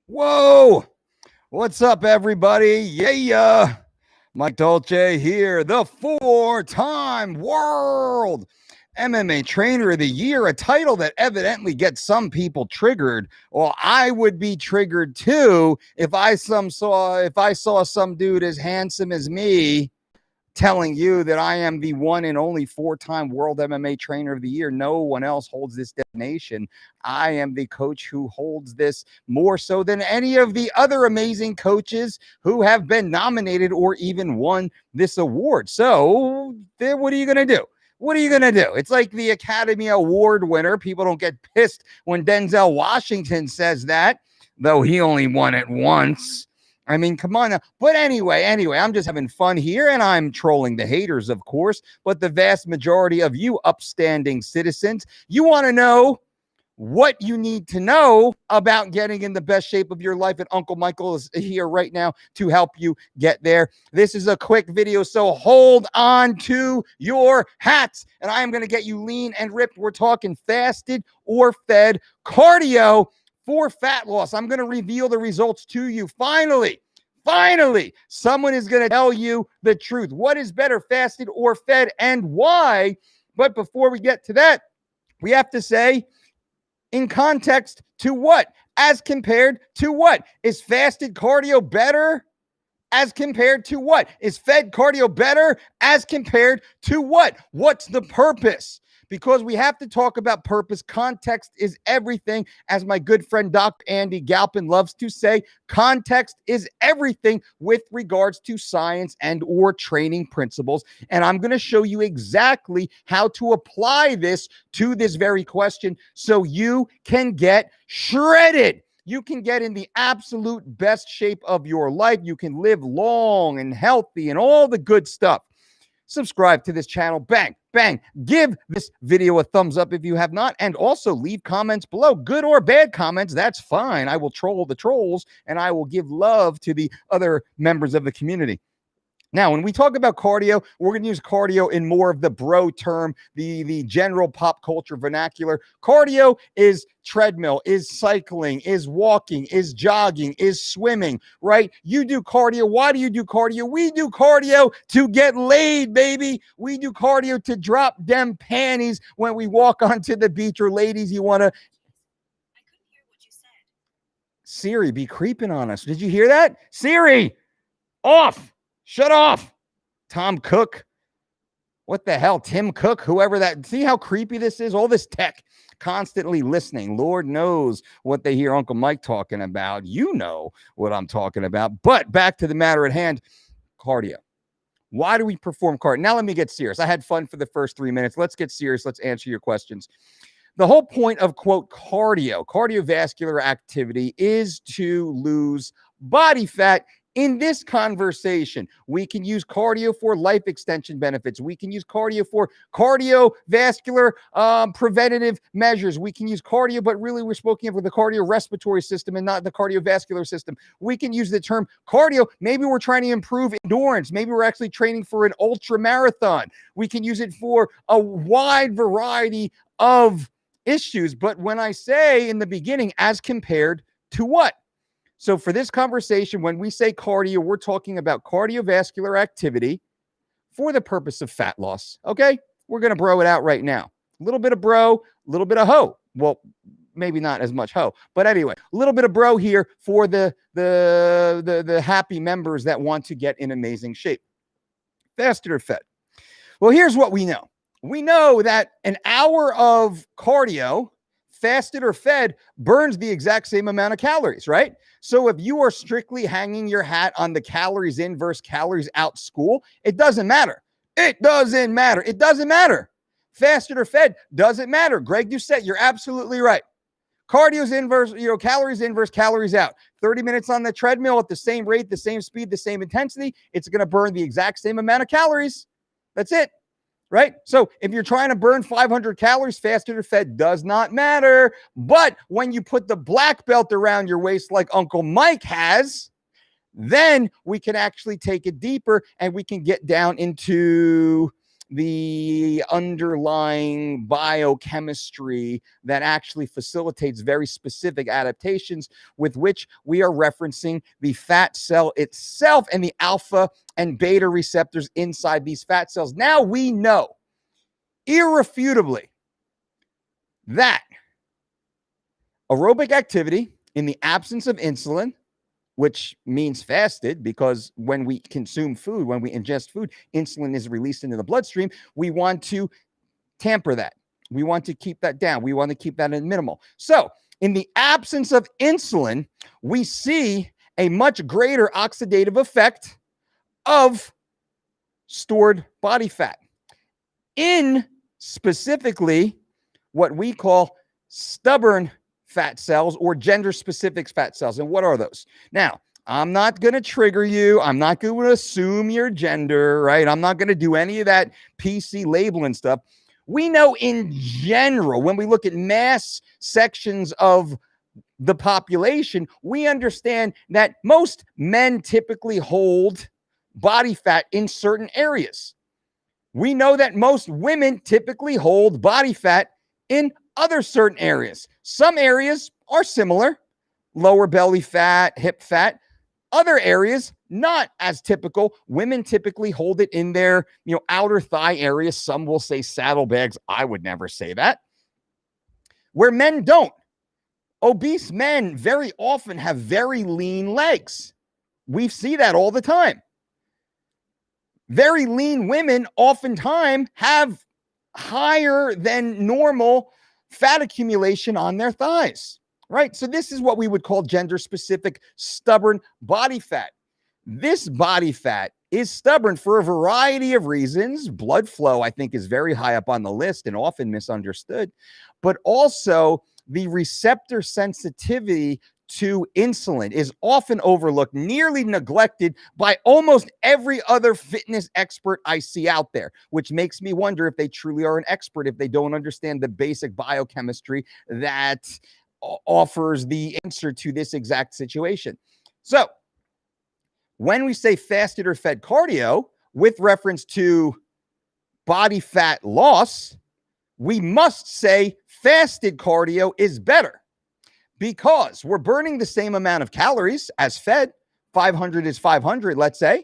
Whoa! What's up, everybody? Yeah! Mike Dolce here, the four-time world MMA Trainer of the Year, a title that evidently gets some people triggered. Well, I would be triggered too if I saw some dude as handsome as me telling you that I am the one and only four-time world MMA Trainer of the Year. No one else holds this designation. I am the coach who holds this more so than any of the other amazing coaches who have been nominated or even won this award. So, what are you going to do? What are you going to do? It's like the Academy Award winner. People don't get pissed when Denzel Washington says that, though he only won it once. I mean, come on now. But anyway, I'm just having fun here, and I'm trolling the haters, of course. But the vast majority of you upstanding citizens, you want to know what you need to know about getting in the best shape of your life. And Uncle Michael is here right now to help you get there. This is a quick video, so hold on to your hats. And I am going to get you lean and ripped. We're talking fasted or fed cardio for fat loss. I'm going to reveal the results to you. Finally, someone is going to tell you the truth. What is better, fasted or fed, and why? But before we get to that, we have to say, in context to what? As compared to what? Is fasted cardio better? As compared to what? Is fed cardio better? As compared to what? What's the purpose? Because we have to talk about purpose. Context is everything. As my good friend Dr. Andy Galpin loves to say, context is everything with regards to science and or training principles. And I'm going to show you exactly how to apply this to this very question so you can get shredded. You can get in the absolute best shape of your life. You can live long and healthy and all the good stuff. Subscribe to this channel. Bang. Give this video a thumbs up if you have not. And also leave comments below. Good or bad comments, that's fine. I will troll the trolls and I will give love to the other members of the community. Now, when we talk about cardio, we're going to use cardio in more of the bro term, the general pop culture vernacular. Cardio is treadmill, is cycling, is walking, is jogging, is swimming, right? You do cardio. Why do you do cardio? We do cardio to get laid, baby. We do cardio to drop them panties when we walk onto the beach. Or ladies, you want to... I couldn't hear what you said. Siri, be creeping on us. Did you hear that? Siri, off. Shut off. Tom Cook. What the hell? Tim Cook, whoever that. See how creepy this is? All this tech constantly listening. Lord knows what they hear Uncle Mike talking about. You know what I'm talking about. But back to the matter at hand, cardio. Why do we perform cardio? Now let me get serious. I had fun for the first 3 minutes. Let's get serious. Let's answer your questions. The whole point of, quote, cardiovascular activity is to lose body fat. In this conversation, we can use cardio for life extension benefits. We can use cardio for cardiovascular preventative measures. We can use cardio, but really we're speaking of the cardiorespiratory system and not the cardiovascular system. We can use the term cardio. Maybe we're trying to improve endurance. Maybe we're actually training for an ultra marathon. We can use it for a wide variety of issues. But when I say in the beginning, as compared to what? So for this conversation, when we say cardio, we're talking about cardiovascular activity for the purpose of fat loss. Okay? We're going to bro it out right now. A little bit of bro, a little bit of hoe. Well, maybe not as much hoe, but anyway, a little bit of bro here for the happy members that want to get in amazing shape. Fasted or fed? Well, here's what we know. We know that an hour of cardio, fasted or fed, burns the exact same amount of calories, right? So if you are strictly hanging your hat on the calories in versus calories out school, it doesn't matter. It doesn't matter. It doesn't matter. Fasted or fed doesn't matter. Greg Doucette, you're absolutely right. Cardio's in versus, calories in versus calories out. 30 minutes on the treadmill at the same rate, the same speed, the same intensity, it's going to burn the exact same amount of calories. That's it. Right? So if you're trying to burn 500 calories, fasted or fed does not matter. But when you put the black belt around your waist like Uncle Mike has, then we can actually take it deeper and we can get down into the underlying biochemistry that actually facilitates very specific adaptations, with which we are referencing the fat cell itself and the alpha and beta receptors inside these fat cells. Now we know irrefutably that aerobic activity in the absence of insulin, which means fasted, because when we consume food, when we ingest food, insulin is released into the bloodstream. We want to tamper that. We want to keep that down. We want to keep that in minimal. So in the absence of insulin, we see a much greater oxidative effect of stored body fat in specifically what we call stubborn fat cells or gender-specific fat cells. And what are those? Now, I'm not going to trigger you. I'm not going to assume your gender, right? I'm not going to do any of that PC labeling stuff. We know in general, when we look at mass sections of the population, we understand that most men typically hold body fat in certain areas. We know that most women typically hold body fat in other certain areas. Some areas are similar, lower belly fat, hip fat. Other areas, not as typical. Women typically hold it in their, outer thigh area. Some will say saddlebags. I would never say that. Where men don't. Obese men very often have very lean legs. We see that all the time. Very lean women oftentimes have higher than normal fat accumulation on their thighs, right? So this is what we would call gender-specific stubborn body fat. This body fat is stubborn for a variety of reasons. Blood flow, I think, is very high up on the list and often misunderstood, but also the receptor sensitivity to insulin is often overlooked, nearly neglected by almost every other fitness expert I see out there, which makes me wonder if they truly are an expert, if they don't understand the basic biochemistry that offers the answer to this exact situation. So when we say fasted or fed cardio with reference to body fat loss, we must say fasted cardio is better, because we're burning the same amount of calories as fed. 500 is 500, let's say.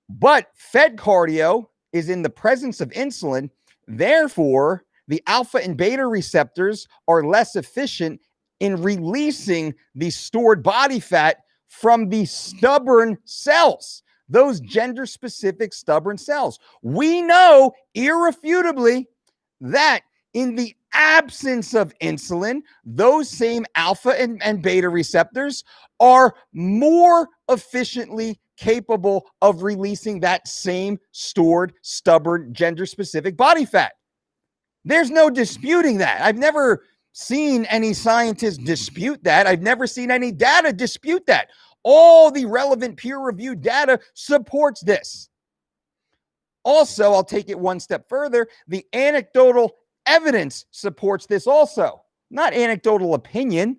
But fed cardio is in the presence of insulin. Therefore, the alpha and beta receptors are less efficient in releasing the stored body fat from the stubborn cells, those gender-specific stubborn cells. We know irrefutably that in the absence of insulin, those same alpha and beta receptors are more efficiently capable of releasing that same stored, stubborn, gender-specific body fat. There's no disputing that. I've never seen any scientists dispute that. I've never seen any data dispute that. All the relevant peer-reviewed data supports this. Also, I'll take it one step further. The anecdotal evidence supports this also. Not anecdotal opinion.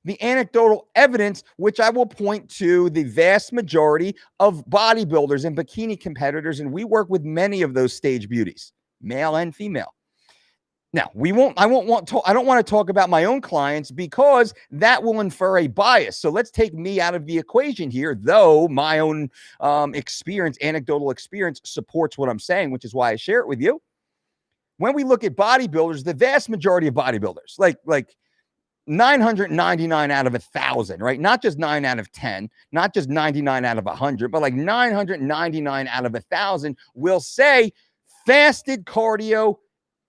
The anecdotal evidence, which I will point to the vast majority of bodybuilders and bikini competitors, and we work with many of those stage beauties, male and female. Now, I don't want to talk about my own clients because that will infer a bias. So let's take me out of the equation here, though my own experience, anecdotal experience, supports what I'm saying, which is why I share it with you. When we look at bodybuilders, the vast majority of bodybuilders, like 999 out of 1,000, right? Not just 9 out of 10, not just 99 out of 100, but like 999 out of 1,000 will say fasted cardio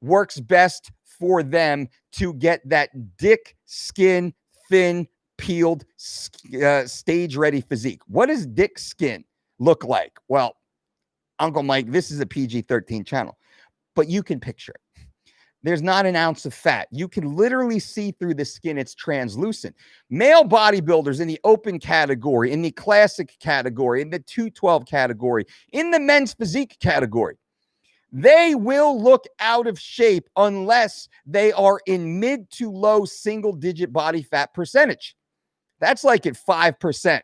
works best for them to get that dick skin, thin, peeled, stage-ready physique. What does dick skin look like? Well, Uncle Mike, this is a PG-13 channel, but you can picture it. There's not an ounce of fat. You can literally see through the skin. It's translucent. Male bodybuilders in the open category, in the classic category, in the 212 category, in the men's physique category, they will look out of shape unless they are in mid to low single-digit body fat percentage. That's like at 5%.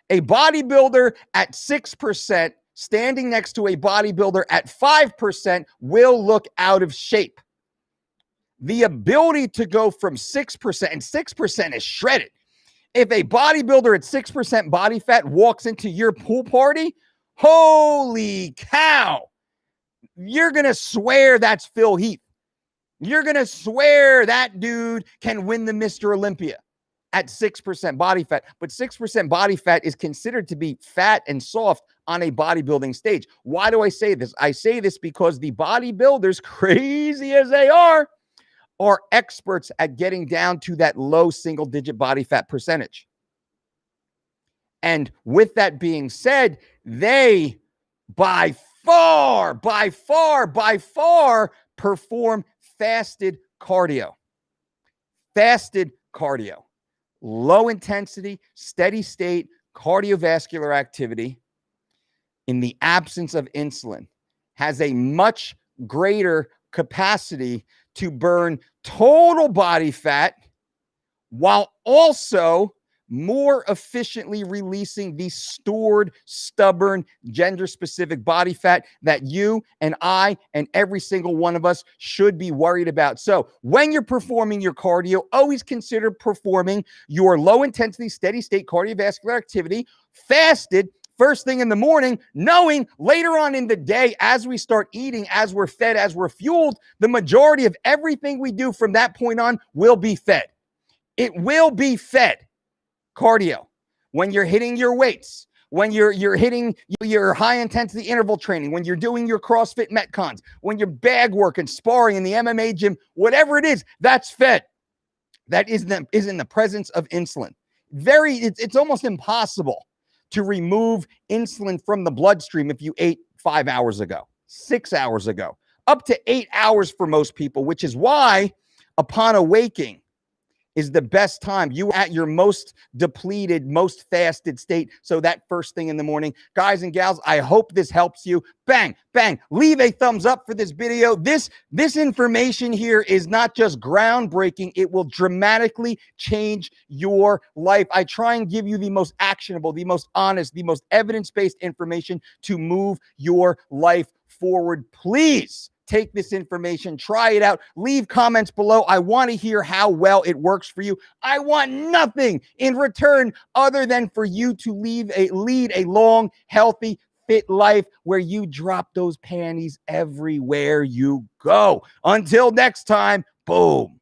A bodybuilder at 6% standing next to a bodybuilder at 5% will look out of shape. The ability to go from 6%, and 6% is shredded. If a bodybuilder at 6% body fat walks into your pool party, holy cow, you're going to swear that's Phil Heath. You're going to swear that dude can win the Mr. Olympia at 6% body fat. But 6% body fat is considered to be fat and soft on a bodybuilding stage. Why do I say this? I say this because the bodybuilders, crazy as they are experts at getting down to that low single-digit body fat percentage. And with that being said, they by far perform fasted cardio. Fasted cardio. Low intensity, steady state cardiovascular activity in the absence of insulin has a much greater capacity to burn total body fat while also more efficiently releasing the stored, stubborn, gender-specific body fat that you and I and every single one of us should be worried about. So when you're performing your cardio, always consider performing your low-intensity, steady-state cardiovascular activity fasted first thing in the morning, knowing later on in the day, as we start eating, as we're fed, as we're fueled, the majority of everything we do from that point on will be fed. It will be fed. Cardio. When you're hitting your weights, when you're hitting your high-intensity interval training, when you're doing your CrossFit Metcons, when you're bag work and sparring in the MMA gym, whatever it is, that's fed. That is in the presence of insulin. It's almost impossible to remove insulin from the bloodstream if you ate 5 hours ago, 6 hours ago, up to 8 hours for most people, which is why upon awaking is the best time. You at your most depleted, most fasted state. So that first thing in the morning, guys and gals, I hope this helps you. Bang, bang, leave a thumbs up for this video. This information here is not just groundbreaking. It will dramatically change your life. I try and give you the most actionable, the most honest, the most evidence-based information to move your life forward. Please take this information, try it out, leave comments below. I want to hear how well it works for you. I want nothing in return other than for you to lead a long, healthy, fit life where you drop those panties everywhere you go. Until next time, boom.